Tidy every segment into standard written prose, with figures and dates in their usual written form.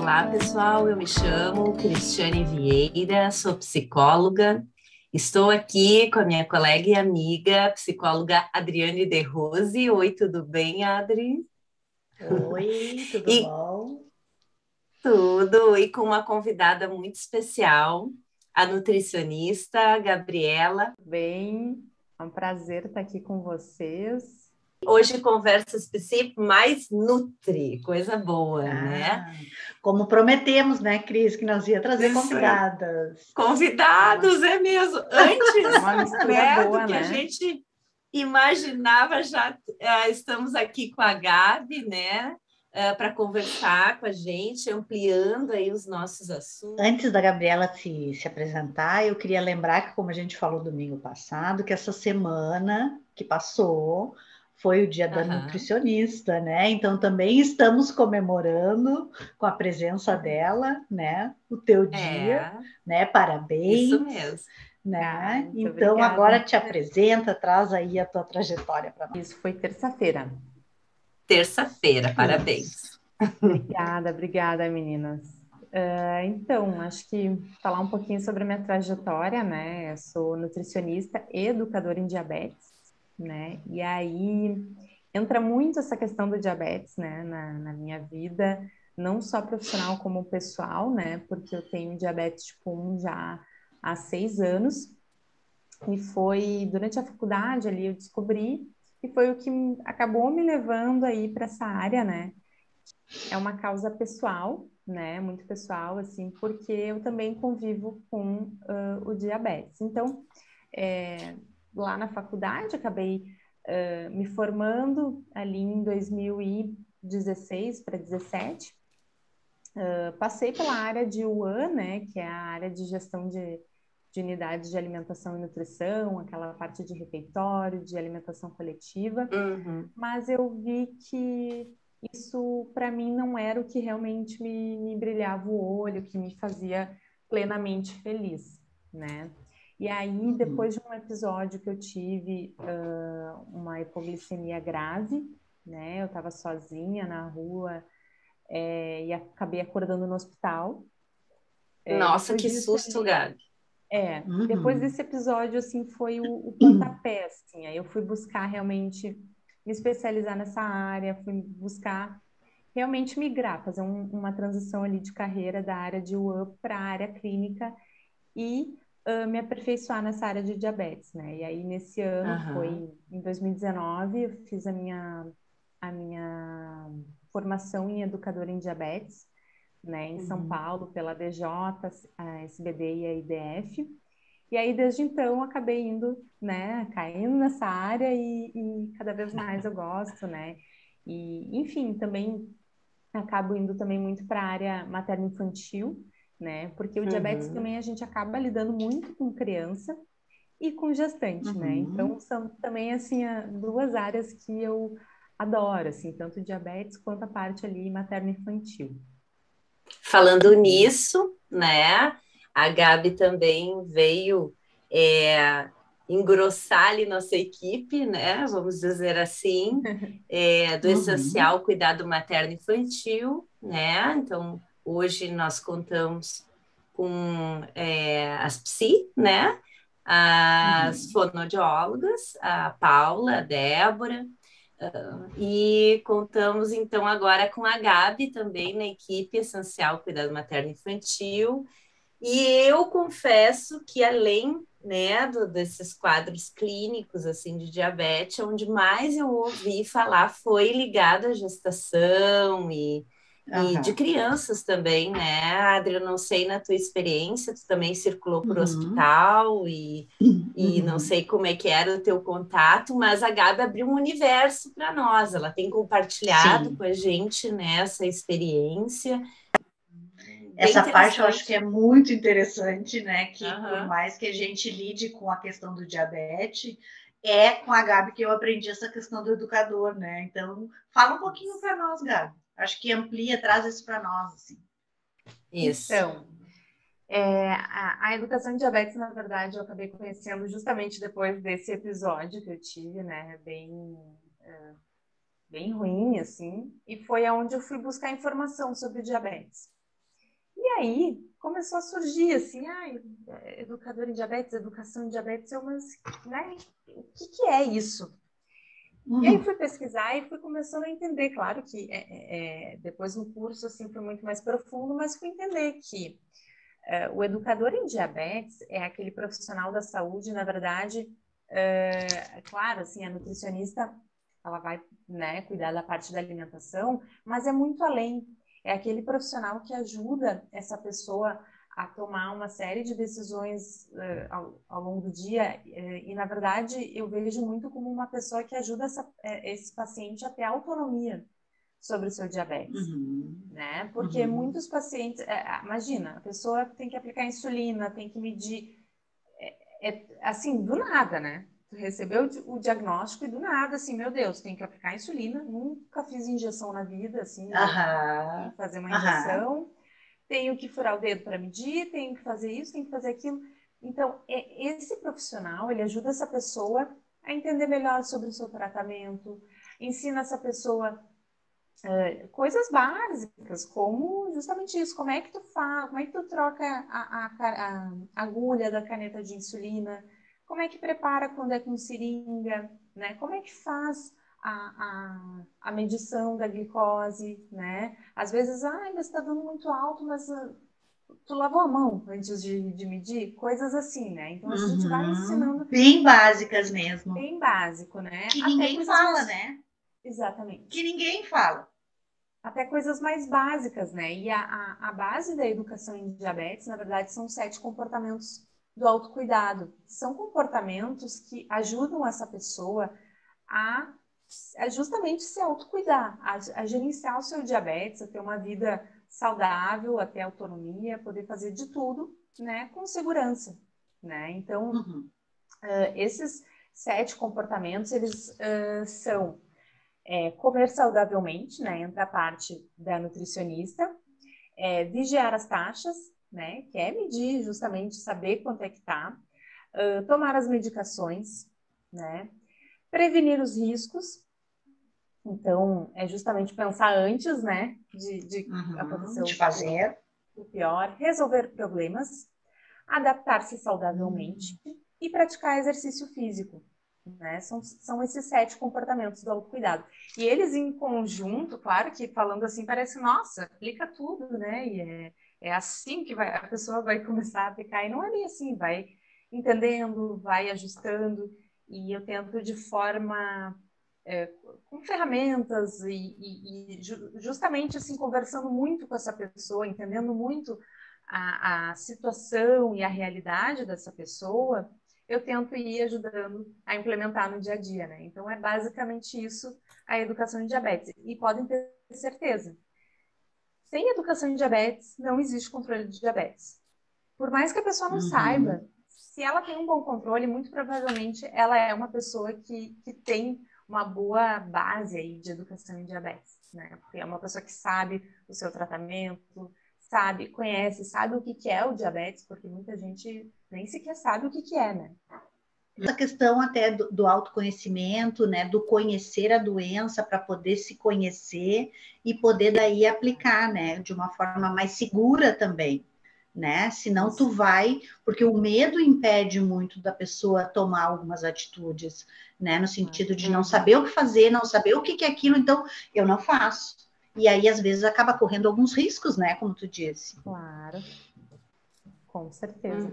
Olá, pessoal. Eu me chamo Cristiane Vieira, sou psicóloga. Estou aqui com a minha colega e amiga, psicóloga Adriane De Rose. Oi, tudo bem, Adri? Oi, tudo E bom? tudo, e com uma convidada muito especial, a nutricionista Gabriela. Bem, é um prazer estar aqui com vocês. Hoje conversa específica, mais nutri, coisa boa, né? Ah, como prometemos, né, Cris, que nós ia trazer Isso aí. convidadas. Convidados, é mesmo. É Antes, uma mistura né, boa, do que né? a gente imaginava, já estamos aqui com a Gabi, né, para conversar com a gente, ampliando aí os nossos assuntos. Antes da Gabriela se apresentar, eu queria lembrar que, como a gente falou domingo passado, que essa semana que passou foi o dia da Aham. nutricionista, né? Então também estamos comemorando com a presença dela, né? O teu dia, É, né? isso Parabéns, mesmo. né? Muito Então agora obrigada. te apresenta, traz aí a tua trajetória para nós. Isso foi terça-feira. Terça-feira, Isso. parabéns. Obrigada, meninas. Então, acho que falar um pouquinho sobre a minha trajetória, né? Eu sou nutricionista e educadora em diabetes, né? E aí entra muito essa questão do diabetes, né, na minha vida, não só profissional como pessoal, né? Porque eu tenho diabetes tipo 1 já há 6 anos. E foi durante a faculdade ali eu descobri e foi o que acabou me levando aí para essa área, né? É uma causa pessoal, né? Muito pessoal, assim, porque eu também convivo com o diabetes. Então, é, lá na faculdade, acabei me formando ali em 2016 para 17. Passei pela área de UAN, né? Que é a área de gestão de unidades de alimentação e nutrição, aquela parte de refeitório, de alimentação coletiva, Uhum. mas eu vi que isso para mim não era o que realmente me brilhava o olho, que me fazia plenamente feliz, né? E aí, depois de um episódio que eu tive uma hipoglicemia grave, né? Eu estava sozinha na rua e acabei acordando no hospital. Nossa, Depois que disso susto, ali, Gabi. depois Uhum. desse episódio, assim, foi o pontapé, assim, aí eu fui buscar realmente me especializar nessa área, fui buscar realmente migrar, fazer uma transição ali de carreira da área de UAM para a área clínica e me aperfeiçoar nessa área de diabetes, né? E aí, nesse ano, Aham. foi em 2019, eu fiz a minha formação em educadora em diabetes, né, em São Uhum. Paulo, pela DJ, a SBD e a IDF. E aí, desde então, acabei indo, né, caindo nessa área e cada vez mais eu gosto, né? E, enfim, também acabo indo também muito para a área materno-infantil, né? Porque o diabetes Uhum. também a gente acaba lidando muito com criança e com gestante, né? Então, Uhum. são também, assim, duas áreas que eu adoro, assim, tanto o diabetes quanto a parte ali materno-infantil. Falando nisso, né? A Gabi também veio engrossar ali nossa equipe, né? Vamos dizer assim, do Uhum. essencial cuidado materno-infantil, né? Então, hoje nós contamos com as psi, né? As Uhum. fonoaudiólogas, a Paula, a Débora, e contamos então agora com a Gabi também na equipe essencial cuidado materno infantil. E eu confesso que além, né, desses quadros clínicos assim de diabetes, onde mais eu ouvi falar foi ligado à gestação e de Aham. crianças também, né? Adri, eu não sei na tua experiência, tu também circulou por Uhum. hospital e não Uhum. sei como é que era o teu contato, mas a Gabi abriu um universo para nós, ela tem compartilhado com Sim. a gente, né, essa experiência bem Essa parte eu acho que interessante. é muito interessante, né? Que por Aham. mais que a gente lide com a questão do diabetes, é com a Gabi que eu aprendi essa questão do educador, né? Então, fala um pouquinho para nós, Gabi. Acho que amplia, traz isso para nós, assim. Isso. Então, a educação em diabetes, na verdade, eu acabei conhecendo justamente depois desse episódio que eu tive, né, bem ruim, assim, e foi aonde eu fui buscar informação sobre diabetes. aí começou a surgir assim, educador em diabetes, educação em diabetes, né? O que é isso? E aí fui pesquisar e fui começando a entender, claro que depois no curso assim foi muito mais profundo, mas fui entender que o educador em diabetes é aquele profissional da saúde, na verdade, claro, assim, a nutricionista, ela vai, né, cuidar da parte da alimentação, mas é muito além. É aquele profissional que ajuda essa pessoa a tomar uma série de decisões ao longo do dia, e na verdade eu vejo muito como uma pessoa que ajuda esse paciente a ter autonomia sobre o seu diabetes, né? Porque muitos pacientes, imagina, a pessoa tem que aplicar insulina, tem que medir, assim, do nada, né? Tu recebeu o diagnóstico e do nada, assim, meu Deus, tem que aplicar insulina, nunca fiz injeção na vida, assim, fazer uma injeção, tenho que furar o dedo para medir, tenho que fazer isso, tenho que fazer aquilo. Então, esse profissional, ele ajuda essa pessoa a entender melhor sobre o seu tratamento, ensina essa pessoa coisas básicas, como justamente isso, como é que tu faz, como é que tu troca a agulha da caneta de insulina, como é que prepara quando é com seringa, né? Como é que faz a medição da glicose, né? Às vezes, ainda está dando muito alto, mas tu lavou a mão antes de medir? Coisas assim, né? Então a gente vai ensinando. Bem básicas mesmo. Bem básico, né? Que ninguém fala, né? Exatamente. Que ninguém fala. Até coisas mais básicas, né? E a base da educação em diabetes, na verdade, são 7 comportamentos do autocuidado. São comportamentos que ajudam essa pessoa a justamente se autocuidar, a gerenciar o seu diabetes, a ter uma vida saudável, a ter autonomia, poder fazer de tudo, né? Com segurança, né? Então, esses 7 comportamentos, eles são comer saudavelmente, né, entra a parte da nutricionista, vigiar as taxas, né, que é medir justamente, saber quanto é que tá, tomar as medicações, né, prevenir os riscos, então é justamente pensar antes, né, de acontecer o pior, resolver problemas, adaptar-se saudavelmente e praticar exercício físico. Né? São esses 7 comportamentos do autocuidado. E eles em conjunto, claro que falando assim parece, nossa, aplica tudo, né? E é assim que a pessoa vai começar a aplicar, e não é bem assim, vai entendendo, vai ajustando, e eu tento de forma com ferramentas e justamente assim, conversando muito com essa pessoa, entendendo muito a situação e a realidade dessa pessoa, eu tento ir ajudando a implementar no dia a dia, né? Então, é basicamente isso a educação em diabetes. E podem ter certeza, sem educação em diabetes, não existe controle de diabetes. Por mais que a pessoa não saiba, se ela tem um bom controle, muito provavelmente ela é uma pessoa que tem uma boa base aí de educação em diabetes, né? Porque é uma pessoa que sabe o seu tratamento, conhece, sabe o que é o diabetes, porque muita gente nem sequer sabe o que é, né? Essa questão até do autoconhecimento, né, do conhecer a doença para poder se conhecer e poder daí aplicar, né, de uma forma mais segura também, né? Senão tu vai, porque o medo impede muito da pessoa tomar algumas atitudes, né, no sentido de não saber o que fazer, não saber o que é aquilo, então eu não faço. E aí, às vezes, acaba correndo alguns riscos, né? Como tu disse. Claro. Com certeza.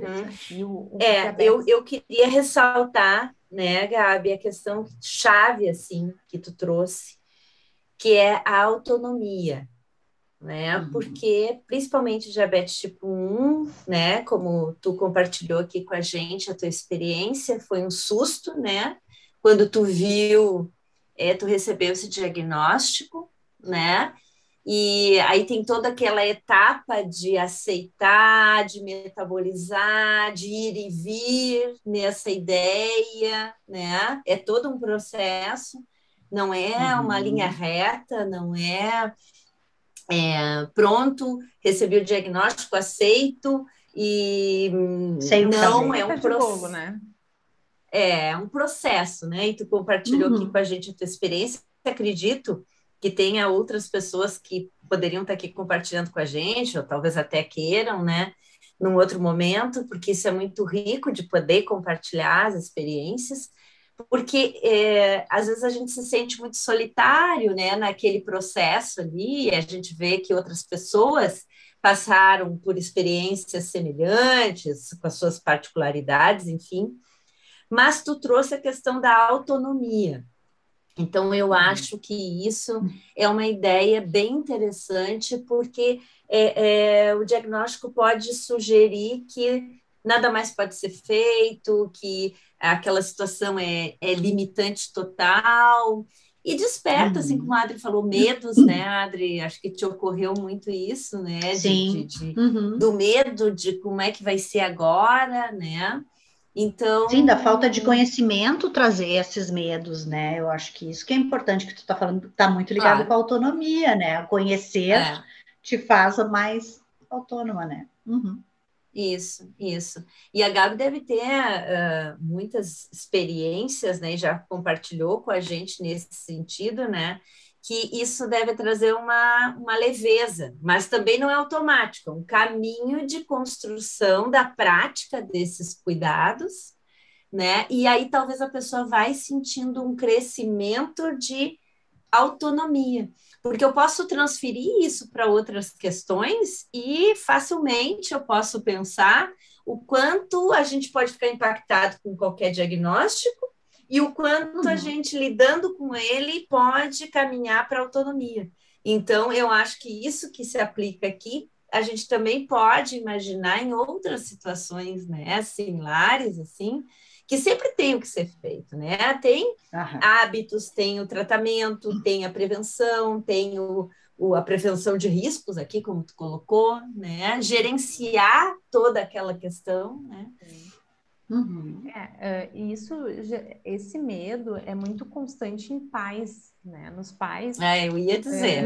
Eu queria ressaltar, né, Gabi, a questão chave, assim, que tu trouxe, que é a autonomia, né? Porque, principalmente diabetes tipo 1, né? Como tu compartilhou aqui com a gente, a tua experiência, foi um susto, né? Quando tu viu, tu recebeu esse diagnóstico, né? E aí tem toda aquela etapa de aceitar, de metabolizar, de ir e vir nessa ideia, né? É todo um processo, não é uma linha reta, não pronto, recebi o diagnóstico, aceito, e não é um processo, né? É um processo, né? E tu compartilhou aqui com a gente a tua experiência, acredito que tenha outras pessoas que poderiam estar aqui compartilhando com a gente, ou talvez até queiram, né, num outro momento, porque isso é muito rico de poder compartilhar as experiências, porque às vezes a gente se sente muito solitário, né, naquele processo ali, e a gente vê que outras pessoas passaram por experiências semelhantes, com as suas particularidades, enfim, mas tu trouxe a questão da autonomia. Então, eu acho que isso é uma ideia bem interessante, porque o diagnóstico pode sugerir que nada mais pode ser feito, que aquela situação é limitante total, e desperta, assim como a Adri falou, medos, né, Adri? Acho que te ocorreu muito isso, né? Sim. Do medo de como é que vai ser agora, né? Então... Sim, da falta de conhecimento trazer esses medos, né? Eu acho que isso que é importante que tu está falando, está muito ligado com a autonomia, né? Conhecer te faz mais autônoma, né? Isso. E a Gabi deve ter muitas experiências, né? E já compartilhou com a gente nesse sentido, né? Que isso deve trazer uma leveza, mas também não é automático, é um caminho de construção da prática desses cuidados, né? E aí talvez a pessoa vai sentindo um crescimento de autonomia, porque eu posso transferir isso para outras questões e facilmente eu posso pensar o quanto a gente pode ficar impactado com qualquer diagnóstico e o quanto a gente lidando com ele pode caminhar para a autonomia. Então, eu acho que isso que se aplica aqui, a gente também pode imaginar em outras situações, né, similares, assim, que sempre tem o que ser feito, né? Tem hábitos, tem o tratamento, tem a prevenção, tem a prevenção de riscos aqui, como tu colocou, né? Gerenciar toda aquela questão, né? Esse medo é muito constante em pais, né? Nos pais. Eu ia dizer.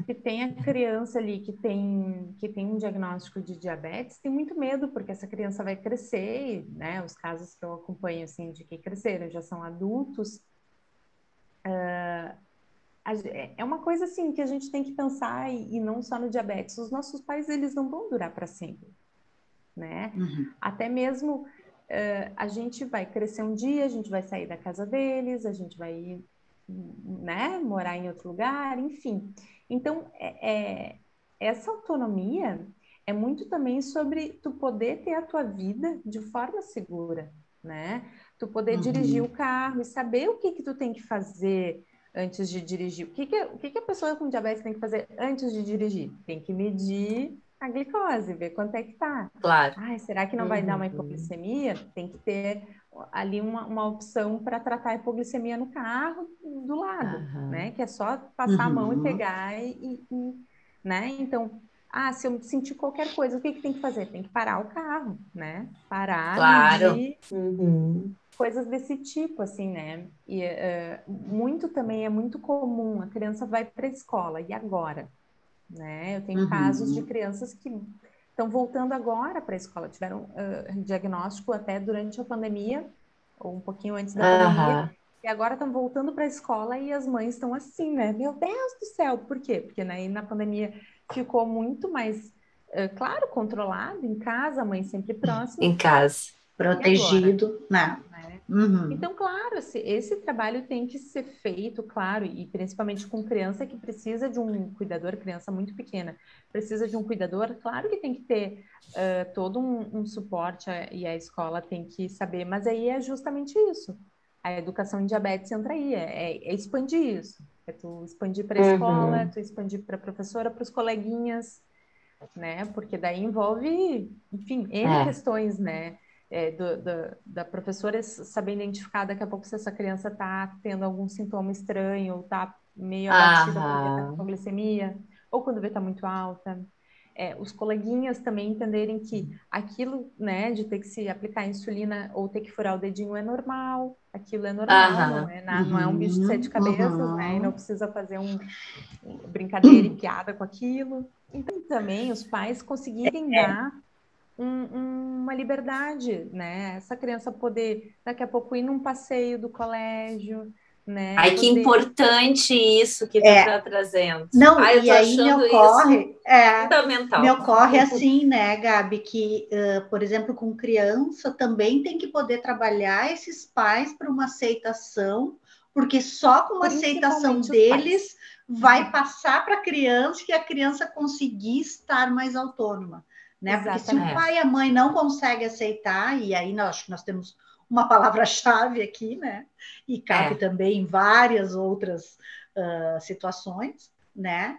Que tem a criança ali que tem um diagnóstico de diabetes, tem muito medo, porque essa criança vai crescer, né? Os casos que eu acompanho, assim, de que cresceram, já são adultos. É uma coisa, assim, que a gente tem que pensar, e não só no diabetes. Os nossos pais, eles não vão durar para sempre, né? Até mesmo a gente vai crescer um dia, a gente vai sair da casa deles, a gente vai, né, morar em outro lugar, enfim. Então, essa autonomia é muito também sobre tu poder ter a tua vida de forma segura, né? Tu poder dirigir o carro e saber o que tu tem que fazer antes de dirigir. O que a pessoa com diabetes tem que fazer antes de dirigir? Tem que medir a glicose, ver quanto é que tá. Claro. Ai, será que não vai dar uma hipoglicemia? Tem que ter ali uma opção para tratar a hipoglicemia no carro do lado, né? Que é só passar a mão e pegar né? Então, se eu sentir qualquer coisa, o que tem que fazer? Tem que parar o carro, né? Parar, medir, coisas desse tipo, assim, né? E muito também é muito comum, a criança vai para a escola, e agora? Né? Eu tenho casos de crianças que estão voltando agora para a escola, tiveram diagnóstico até durante a pandemia, ou um pouquinho antes da pandemia, e agora estão voltando para a escola e as mães estão assim, né? Meu Deus do céu, por quê? Porque na pandemia ficou muito mais, claro, controlado, em casa, a mãe sempre próxima. Em casa. Protegido, né? Então, claro, esse trabalho tem que ser feito, claro, e principalmente com criança que precisa de um cuidador, criança muito pequena, precisa de um cuidador, claro que tem que ter todo um suporte e a escola tem que saber, mas aí é justamente isso. A educação em diabetes entra aí, é expandir isso. É tu expandir para a escola, tu expandir para a professora, para os coleguinhas, né? Porque daí envolve, enfim, N questões, né? Da professora saber identificar daqui a pouco se essa criança está tendo algum sintoma estranho, ou está meio abatida porque está com glicemia, ou quando vê está muito alta. Os coleguinhas também entenderem que aquilo, né, de ter que se aplicar insulina ou ter que furar o dedinho é normal, aquilo é normal, não é um bicho de 7 cabeças, né, e não precisa fazer brincadeira e piada com aquilo. Então, também os pais conseguirem dar uma liberdade, né? Essa criança poder, daqui a pouco, ir num passeio do colégio, né? Ai, que importante isso que tu está trazendo. Não, Ai, eu e tô aí me achando ocorre, isso fundamental. me ocorre assim, né, Gabi, que, por exemplo, com criança também tem que poder trabalhar esses pais para uma aceitação, porque só com uma aceitação deles vai passar para a criança que a criança conseguir estar mais autônoma, né? Porque se o pai e a mãe não conseguem aceitar, e aí nós temos uma palavra-chave aqui, né? E cabe também em várias outras situações, né?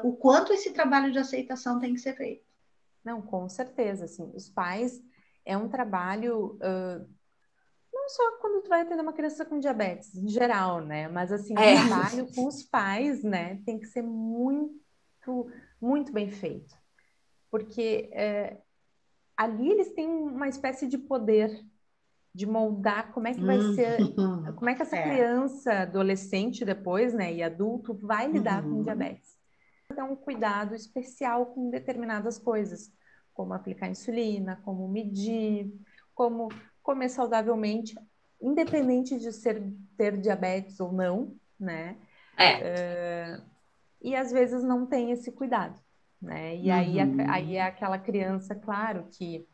O quanto esse trabalho de aceitação tem que ser feito. Não, com certeza, assim, os pais é um trabalho não só quando tu vai atender uma criança com diabetes, em geral, né? Mas assim, o trabalho com os pais, né, tem que ser muito bem feito, porque ali eles têm uma espécie de poder de moldar como é que vai ser, como é que essa criança, adolescente depois, né, e adulto vai lidar com diabetes. Então, um cuidado especial com determinadas coisas, como aplicar insulina, como medir, como comer saudavelmente, independente de ter diabetes ou não, né? E às vezes não tem esse cuidado, né? E aí é aquela criança, claro, que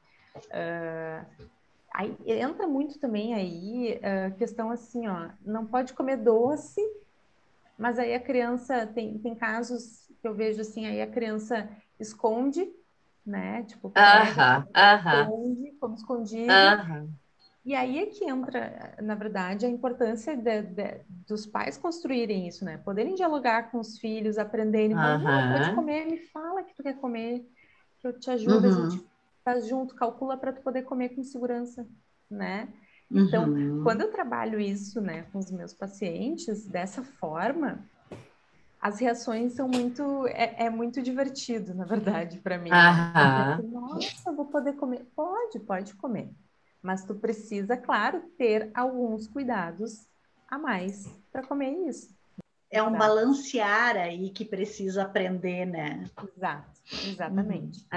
aí entra muito também aí a questão assim, ó, não pode comer doce, mas aí a criança, tem casos que eu vejo assim, aí a criança esconde, né? Tipo, pega, esconde, como escondido. E aí é que entra, na verdade, a importância dos pais construírem isso, né? Poderem dialogar com os filhos, aprenderem, falar, não, pode comer, me fala que tu quer comer, que eu te ajudo, a gente faz junto, calcula para tu poder comer com segurança, né? Então, quando eu trabalho isso, né, com os meus pacientes, dessa forma, as reações são muito, muito divertido, na verdade, para mim, né? Porque, nossa, eu vou poder comer. Pode comer. Mas tu precisa, claro, ter alguns cuidados a mais para comer isso. É um balancear aí que precisa aprender, né? Exatamente.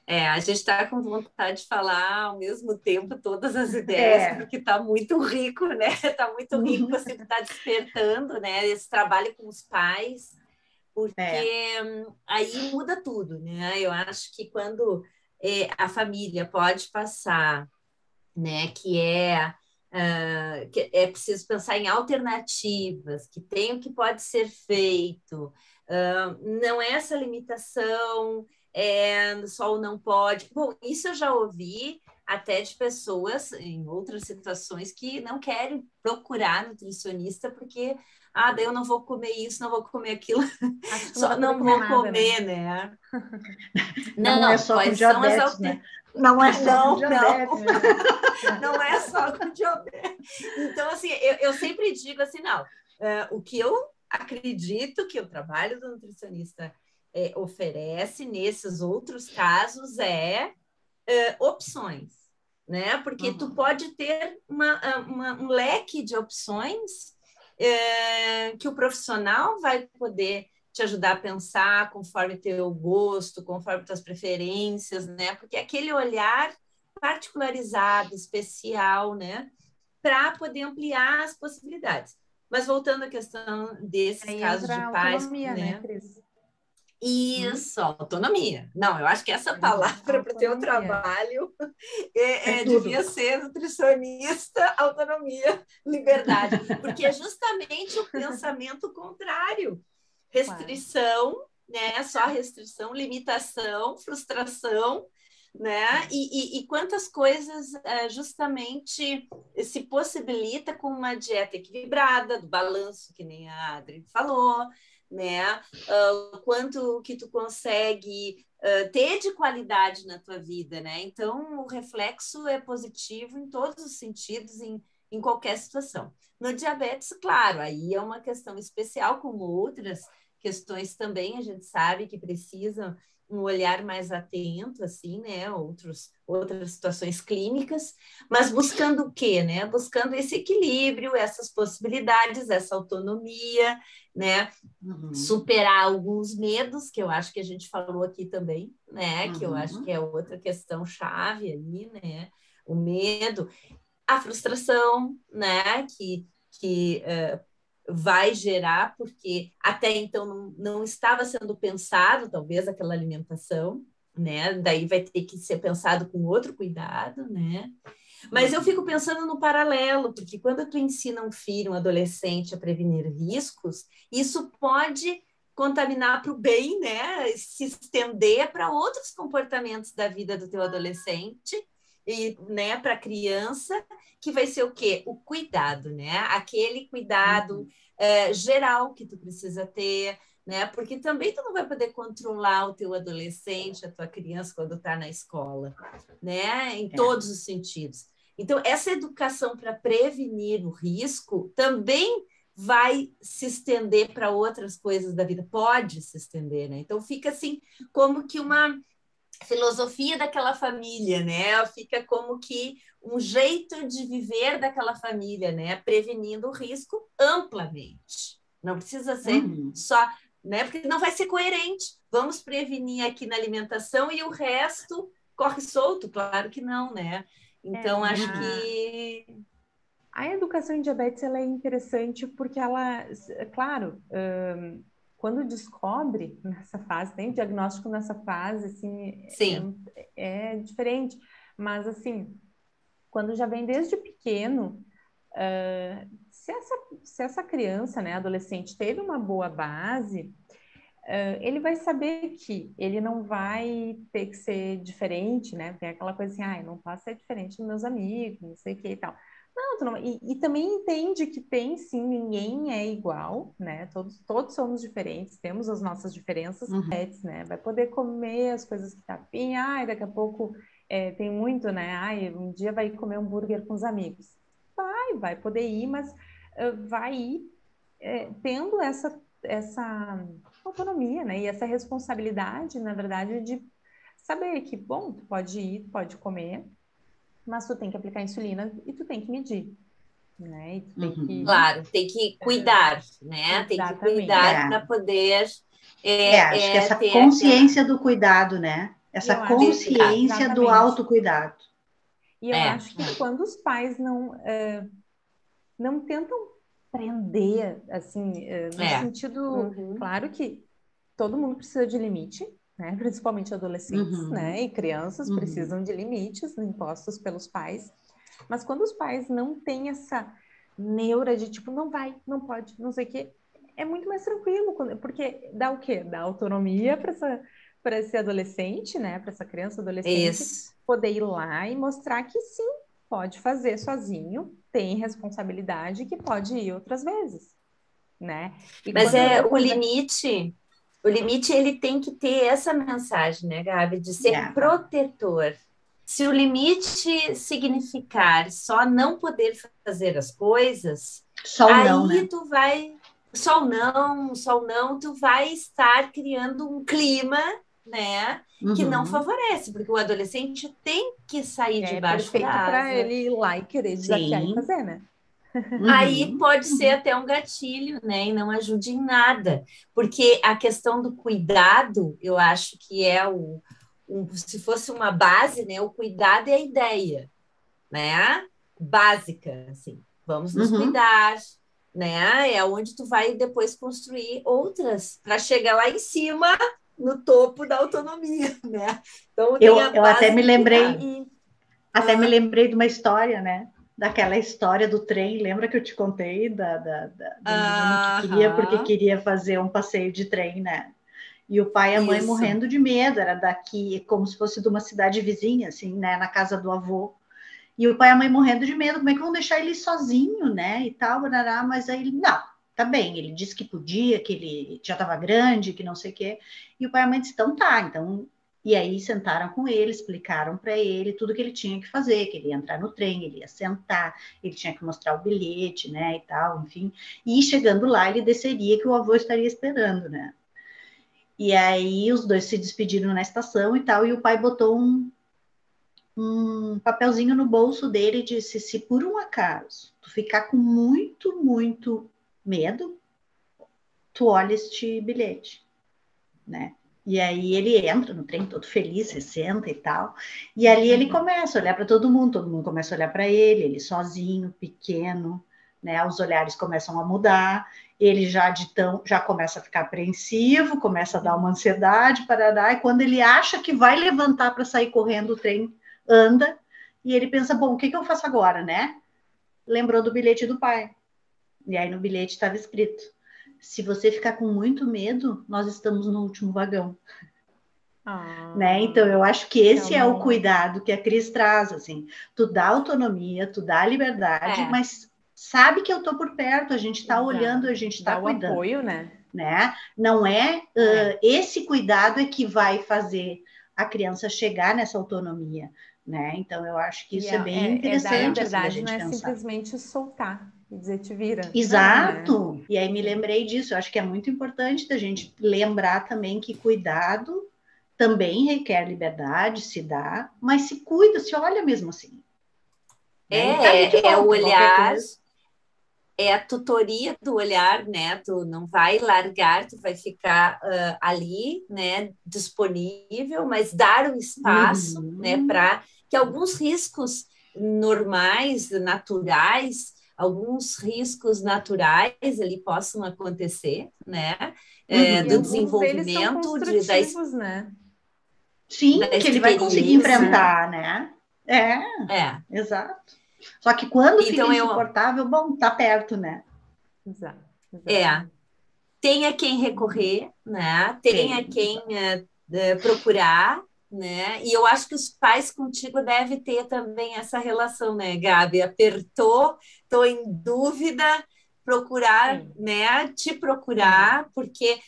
A gente está com vontade de falar ao mesmo tempo todas as ideias, porque está muito rico, né? Está muito rico, você está despertando, né? Esse trabalho com os pais, porque aí muda tudo, né? Eu acho que quando a família pode passar, né? Que é preciso pensar em alternativas, que tem o que pode ser feito, não é essa limitação, só o não pode. Bom, isso eu já ouvi até de pessoas em outras situações que não querem procurar nutricionista porque daí eu não vou comer isso, não vou comer aquilo, só não vou comer, né? Não é só com diabetes, né? Não é só com diabetes. Não é só com diabetes. Então, assim, eu sempre digo assim, não, o que eu acredito que o trabalho do nutricionista oferece nesses outros casos opções, né? Porque tu pode ter um leque de opções que o profissional vai poder te ajudar a pensar conforme teu gosto, conforme tuas preferências, né? Porque aquele olhar particularizado, especial, né? Para poder ampliar as possibilidades. Mas voltando à questão desses casos de pais, autonomia, né, Cris? Isso, autonomia. Não, eu acho que essa palavra para o teu trabalho devia ser nutricionista, autonomia, liberdade, porque é justamente o pensamento contrário. Restrição, né? Só restrição, limitação, frustração, né? E quantas coisas justamente se possibilita com uma dieta equilibrada, do balanço, que nem a Adri falou, né? Quanto que tu consegue ter de qualidade na tua vida, né? Então, o reflexo é positivo em todos os sentidos, em qualquer situação. No diabetes, claro, aí é uma questão especial, como outras questões também, a gente sabe que precisam um olhar mais atento, assim, né? Outras situações clínicas, mas buscando o quê, né? Buscando esse equilíbrio, essas possibilidades, essa autonomia, né? Superar alguns medos, que eu acho que a gente falou aqui também, né? Que eu acho que é outra questão chave ali, né? O medo, a frustração, né? Que que vai gerar, porque até então não estava sendo pensado, talvez, aquela alimentação, né? Daí vai ter que ser pensado com outro cuidado, né? Mas eu fico pensando no paralelo, porque quando tu ensina um filho, um adolescente a prevenir riscos, isso pode contaminar para o bem, né? Se estender para outros comportamentos da vida do teu adolescente e, né, para a criança, que vai ser o quê? O cuidado, né? Aquele cuidado geral que tu precisa ter, né? Porque também tu não vai poder controlar o teu adolescente, a tua criança quando está na escola, né? Em todos os sentidos. Então, essa educação para prevenir o risco também vai se estender para outras coisas da vida, pode se estender, né? Então, fica assim, como que uma filosofia daquela família, né? Fica como que um jeito de viver daquela família, né? Prevenindo o risco amplamente. Não precisa ser só, né? Porque não vai ser coerente. Vamos prevenir aqui na alimentação e o resto corre solto? Claro que não, né? Então, acho que... A educação em diabetes, ela é interessante porque ela, claro, quando descobre nessa fase, tem diagnóstico nessa fase, assim, Sim. é diferente. Mas, assim, quando já vem desde pequeno, se essa criança, né, adolescente, teve uma boa base, ele vai saber que ele não vai ter que ser diferente, né? Tem aquela coisa assim, eu não posso ser diferente dos meus amigos, não sei o que e tal. Não, e também entende que tem, sim, ninguém é igual, né? Todos somos diferentes, temos as nossas diferenças, né? Vai poder comer as coisas que tá afim, daqui a pouco tem muito, né? Um dia vai comer um hambúrguer com os amigos. Vai poder ir, mas vai ir tendo essa autonomia, né? E essa responsabilidade, na verdade, de saber que, bom, tu pode ir, tu pode comer, mas tu tem que aplicar insulina e tu tem que medir, né? E tu tem que... Claro, tem que cuidar, né? Tem que cuidar para poder... acho que essa consciência do cuidado, né? Essa consciência do autocuidado. E eu acho que quando os pais não tentam prender, assim, no sentido... Claro que todo mundo precisa de limite, né? Principalmente adolescentes, né? E crianças precisam de limites impostos pelos pais. Mas quando os pais não têm essa neura de tipo, não vai, não pode, não sei o quê, é muito mais tranquilo, porque dá o quê? Dá autonomia para esse adolescente, né? Para essa criança, adolescente, poder ir lá e mostrar que sim, pode fazer sozinho, tem responsabilidade, que pode ir outras vezes, né? E mas o limite... O limite, ele tem que ter essa mensagem, né, Gabi? De ser protetor. Se o limite significar só não poder fazer as coisas, aí tu vai... Só o não, tu vai estar criando um clima, né, que não favorece, porque o adolescente tem que sair debaixo da asa. Para ele ir lá e querer desafiar e fazer, né? Aí pode ser até um gatilho, né? E não ajude em nada. Porque a questão do cuidado, eu acho que se fosse uma base, né? O cuidado é a ideia, né? Básica, assim. Vamos nos cuidar, né? É onde tu vai depois construir outras para chegar lá em cima, no topo da autonomia, né? Então, eu até me lembrei, me lembrei de uma história, né? Daquela história do trem, lembra que eu te contei do menino que queria, porque queria fazer um passeio de trem, né? E o pai e a mãe morrendo de medo, era daqui, como se fosse de uma cidade vizinha, assim, né? Na casa do avô. E o pai e a mãe morrendo de medo, como é que vão deixar ele sozinho, né? E tal, mas aí ele, não, tá bem, ele disse que podia, que ele já estava grande, que não sei o quê. E o pai e a mãe disse, então tá, então... E aí sentaram com ele, explicaram para ele tudo que ele tinha que fazer, que ele ia entrar no trem, ele ia sentar, ele tinha que mostrar o bilhete, né, e tal, enfim. E chegando lá, ele desceria, que o avô estaria esperando, né. E aí os dois se despediram na estação e tal, e o pai botou um papelzinho no bolso dele e disse, se por um acaso tu ficar com muito, muito medo, tu olha este bilhete, né. E aí ele entra no trem todo feliz, se senta e tal, e ali ele começa a olhar para todo mundo começa a olhar para ele sozinho, pequeno, né? Os olhares começam a mudar, ele já começa a ficar apreensivo, começa a dar uma ansiedade, parará, e quando ele acha que vai levantar para sair correndo, o trem anda, e ele pensa, bom, o que eu faço agora, né? Lembrou do bilhete do pai. E aí no bilhete estava escrito, se você ficar com muito medo, nós estamos no último vagão. Né? Então, eu acho que esse é o cuidado que a Cris traz, assim, tu dá autonomia, tu dá liberdade, mas sabe que eu tô por perto, a gente tá olhando, a gente tá cuidando. Dá o apoio, né? Não é esse cuidado é que vai fazer a criança chegar nessa autonomia, né? Então, eu acho que isso é bem interessante. Dar liberdade, assim, não é simplesmente soltar e dizer te vira. Exato! Não, né? E aí me lembrei disso, eu acho que é muito importante da gente lembrar também que cuidado também requer liberdade, se dá, mas se cuida, se olha mesmo assim. É o olhar, é a tutoria do olhar, né? Tu não vai largar, tu vai ficar ali, né? Disponível, mas dar o espaço, né? Para que alguns riscos normais, naturais, alguns riscos naturais ali possam acontecer, né? Do desenvolvimento né? Sim, que ele vai conseguir enfrentar, né? Exato. Só que quando fica insuportável, bom, tá perto, né? Exato. Tem a quem recorrer, né? Tem a quem procurar, né? E eu acho que os pais contigo devem ter também essa relação, né, Gabi? Apertou, estou em dúvida, procurar, né? Te procurar, porque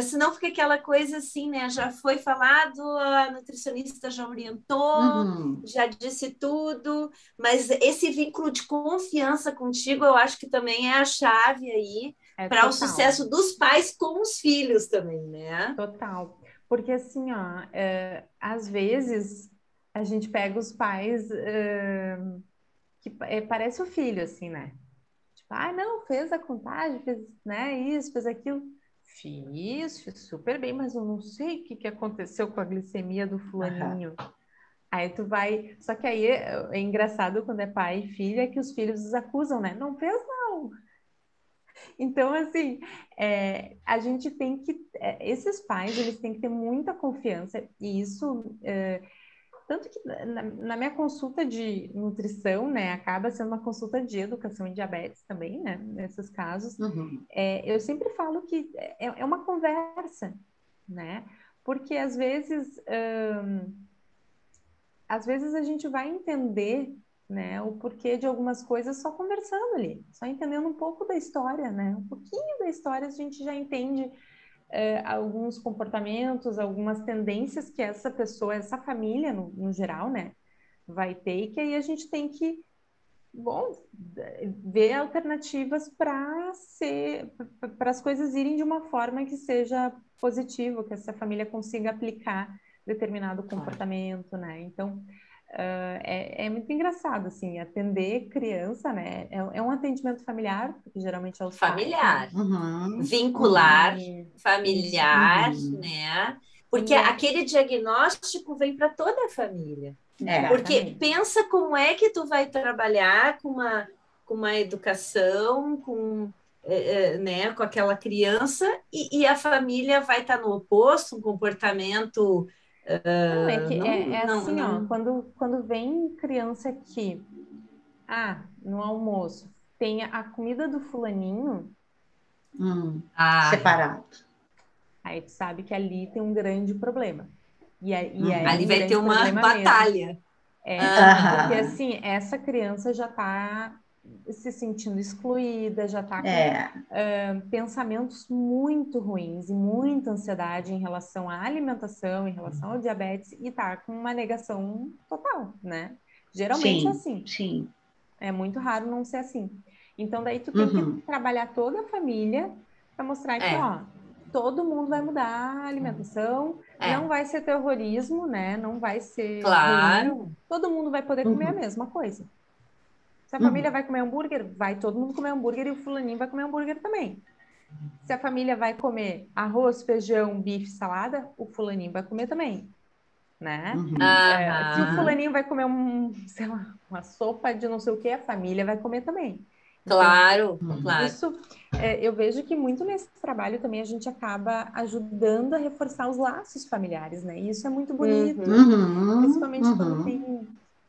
senão fica aquela coisa assim, né? Já foi falado, a nutricionista já orientou, já disse tudo, mas esse vínculo de confiança contigo, eu acho que também é a chave aí para o sucesso dos pais com os filhos também, né? Total. Porque assim, ó, às vezes a gente pega os pais que parece o filho, assim, né? Tipo, não, fez a contagem, fez, né, isso, fez aquilo. Fiz super bem, mas eu não sei o que aconteceu com a glicemia do fulaninho. Aí tu vai... Só que aí é engraçado quando é pai e filha que os filhos os acusam, né? Não fez, não. Então, assim, a gente tem que... esses pais, eles têm que ter muita confiança. E isso... tanto que na minha consulta de nutrição, né, acaba sendo uma consulta de educação em diabetes também, né, nesses casos, eu sempre falo que é uma conversa, né, porque às vezes a gente vai entender, né, o porquê de algumas coisas só conversando ali, só entendendo um pouco da história, né, um pouquinho da história a gente já entende alguns comportamentos, algumas tendências que essa pessoa, essa família no geral, né, vai ter, e que aí a gente tem que, ver alternativas para as coisas irem de uma forma que seja positiva, que essa família consiga aplicar determinado comportamento, né? Então, é muito engraçado, assim, atender criança, né? É um atendimento familiar, porque geralmente é os familiar, pais, né? vincular, familiar, né? Porque aquele diagnóstico vem para toda a família. Porque pensa como é que tu vai trabalhar com uma educação, né, com aquela criança, e a família vai estar no oposto, um comportamento... assim, ó, quando vem criança aqui, no almoço, tem a comida do fulaninho separado. Aí tu sabe que ali tem um grande problema. E ali vai ter uma batalha. Porque assim, essa criança já está se sentindo excluída, já está com pensamentos muito ruins e muita ansiedade em relação à alimentação, em relação ao diabetes, e está com uma negação total, né? Geralmente é assim. Sim. É muito raro não ser assim. Então, daí tu tem que trabalhar toda a família para mostrar que, todo mundo vai mudar a alimentação, não vai ser terrorismo, né? Não vai ser ruim. Todo mundo vai poder comer a mesma coisa. Se a família vai comer hambúrguer, vai todo mundo comer hambúrguer e o fulaninho vai comer hambúrguer também. Se a família vai comer arroz, feijão, bife, salada, o fulaninho vai comer também, né? Se o fulaninho vai comer sei lá, uma sopa de não sei o que, a família vai comer também. Claro, Então, claro. Isso, eu vejo que muito nesse trabalho também a gente acaba ajudando a reforçar os laços familiares, né? E isso é muito bonito, principalmente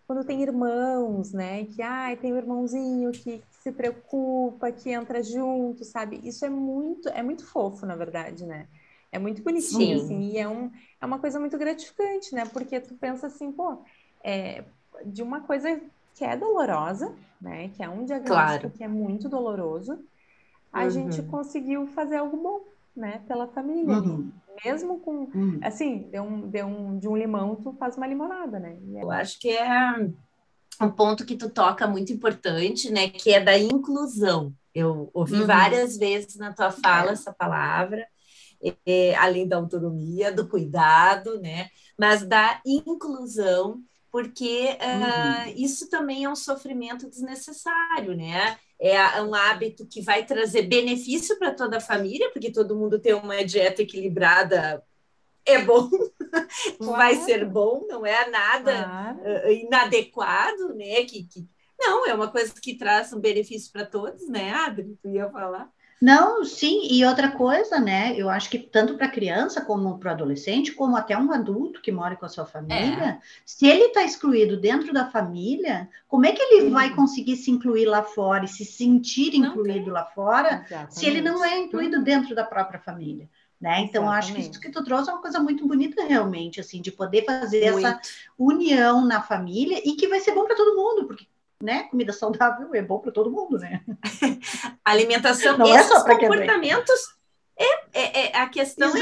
quando tem irmãos, né? Que tem um irmãozinho que se preocupa, que entra junto, sabe? Isso é muito fofo, na verdade, né? É muito bonitinho, Sim. assim, e é uma coisa muito gratificante, né? Porque tu pensa assim, pô, de uma coisa que é dolorosa, né? Que é um diagnóstico Claro. que é muito doloroso, a gente conseguiu fazer algo bom, né? Pela família ali. Mesmo com, assim, de um limão, tu faz uma limonada, né? Eu acho que é um ponto que tu toca muito importante, né? Que é da inclusão. Eu ouvi várias vezes na tua fala essa palavra, além da autonomia, do cuidado, né? Mas da inclusão, porque isso também é um sofrimento desnecessário, né? É um hábito que vai trazer benefício para toda a família, porque todo mundo tem uma dieta equilibrada, é bom, vai ser bom, não é nada inadequado, né? Não, é uma coisa que traz um benefício para todos, né, Adri? Tu ia falar? Não, sim, e outra coisa, né? Eu acho que tanto para criança como para adolescente, como até um adulto que mora com a sua família, se ele está excluído dentro da família, como é que ele vai conseguir se incluir lá fora e se sentir incluído lá fora, se ele não é incluído dentro da própria família? Né? Então, eu acho que isso que tu trouxe é uma coisa muito bonita, realmente, assim, de poder fazer essa união na família e que vai ser bom para todo mundo, porque, né, comida saudável é bom para todo mundo, né? Alimentação, não esses é só para comportamentos, a questão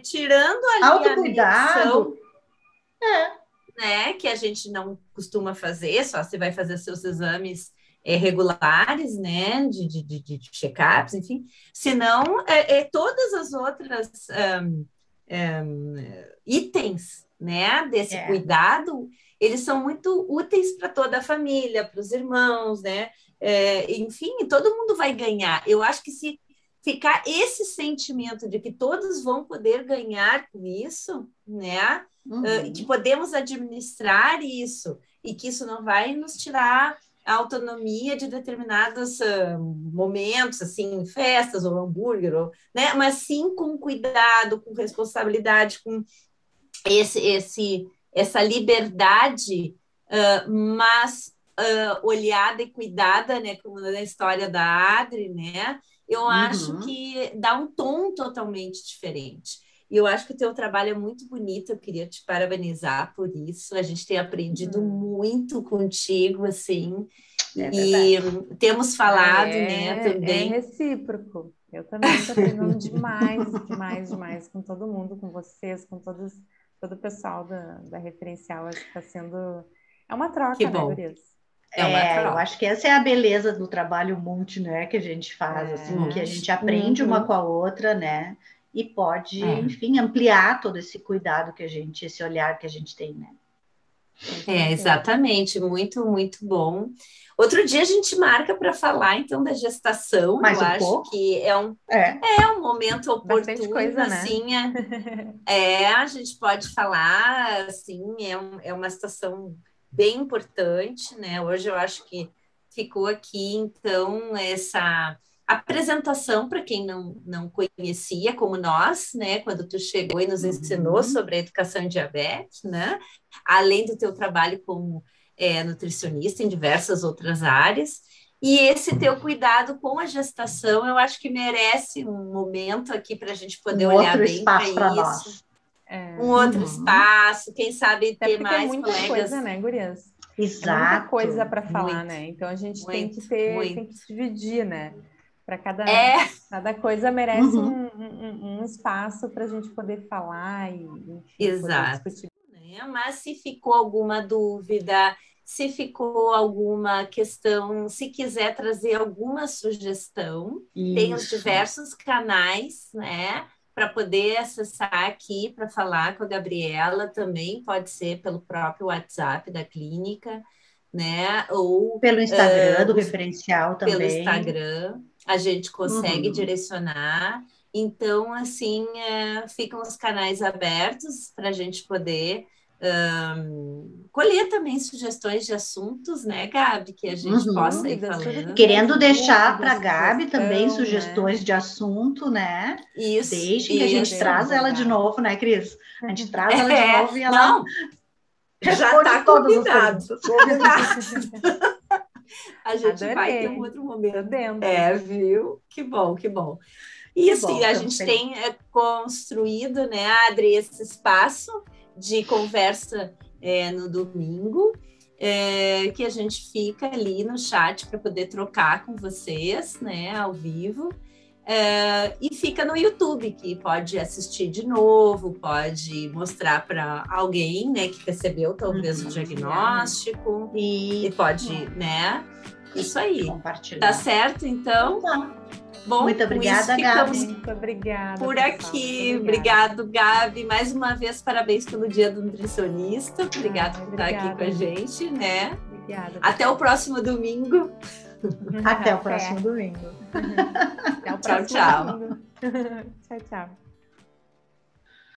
tirando ali autocuidado, né, que a gente não costuma fazer, só você vai fazer seus exames regulares, né, de check-ups, enfim, senão todas as outras itens, né, desse cuidado, eles são muito úteis para toda a família, para os irmãos, né, enfim, todo mundo vai ganhar. Eu acho que se ficar esse sentimento de que todos vão poder ganhar com isso, né, que podemos administrar isso e que isso não vai nos tirar a autonomia de determinados momentos, assim, festas ou hambúrguer, né? Mas sim com cuidado, com responsabilidade, com essa liberdade, mas olhada e cuidada, né? Como na história da Adri, né? Eu acho que dá um tom totalmente diferente. E eu acho que o teu trabalho é muito bonito, eu queria te parabenizar por isso. A gente tem aprendido muito contigo, assim, e temos falado, né, também. É recíproco. Eu também estou aprendendo demais com todo mundo, com vocês, com todo o pessoal da Referencial. Acho que está sendo... É uma troca, que bom. né, Gurias? Eu acho que essa é a beleza do trabalho multi, né, que a gente faz, assim, que a gente aprende uma com a outra, né, e pode, enfim, ampliar todo esse cuidado que a gente, esse olhar que a gente tem, né. Exatamente, muito, muito bom. Outro dia a gente marca para falar, então, da gestação. Mais eu um acho pouco. que é um momento oportuno, coisa, assim, a gente pode falar, assim, é uma situação bem importante, né? Hoje eu acho que ficou aqui, então, essa apresentação para quem não conhecia, como nós, né? Quando tu chegou e nos ensinou sobre a educação em diabetes, né? Além do teu trabalho como nutricionista em diversas outras áreas. E esse teu cuidado com a gestação, eu acho que merece um momento aqui para a gente poder olhar bem para isso. Um outro espaço, quem sabe ter mais muita colegas. Coisa, né, Gurias? Exato. Muita coisa para falar, né? Então a gente tem que dividir, né? Para cada coisa merece um espaço para a gente poder falar e enfim, poder discutir. Mas se ficou alguma dúvida, se ficou alguma questão, se quiser trazer alguma sugestão, tem os diversos canais, né? Para poder acessar aqui, para falar com a Gabriela também, pode ser pelo próprio WhatsApp da clínica, né? Ou pelo Instagram do Referencial também. Pelo Instagram, a gente consegue direcionar. Então, assim, ficam os canais abertos para a gente poder colher também sugestões de assuntos, né, Gabi, que a gente possa ir falando. Querendo deixar para a Gabi também sugestões de assunto, né? Isso. Deixem que a gente traz ela de novo, né, Cris? A gente traz ela de novo e ela... Não, já está combinado. A gente vai ter um outro momento. Viu? Que bom, que bom. E assim, a gente tem construído, né, Adri, esse espaço de conversa no domingo, que a gente fica ali no chat para poder trocar com vocês, né, ao vivo, e fica no YouTube, que pode assistir de novo, pode mostrar para alguém, né, que recebeu talvez o diagnóstico, e pode, né, isso aí. Compartilhar. Tá certo, então? Bom, muito obrigada, Gabi. Muito obrigada. Por aqui. Obrigado, Gabi. Mais uma vez, parabéns pelo Dia do Nutricionista. Obrigada por estar aqui com a gente, né? Obrigada. Até o próximo domingo. Até o próximo domingo. Até o próximo domingo. Tchau, tchau.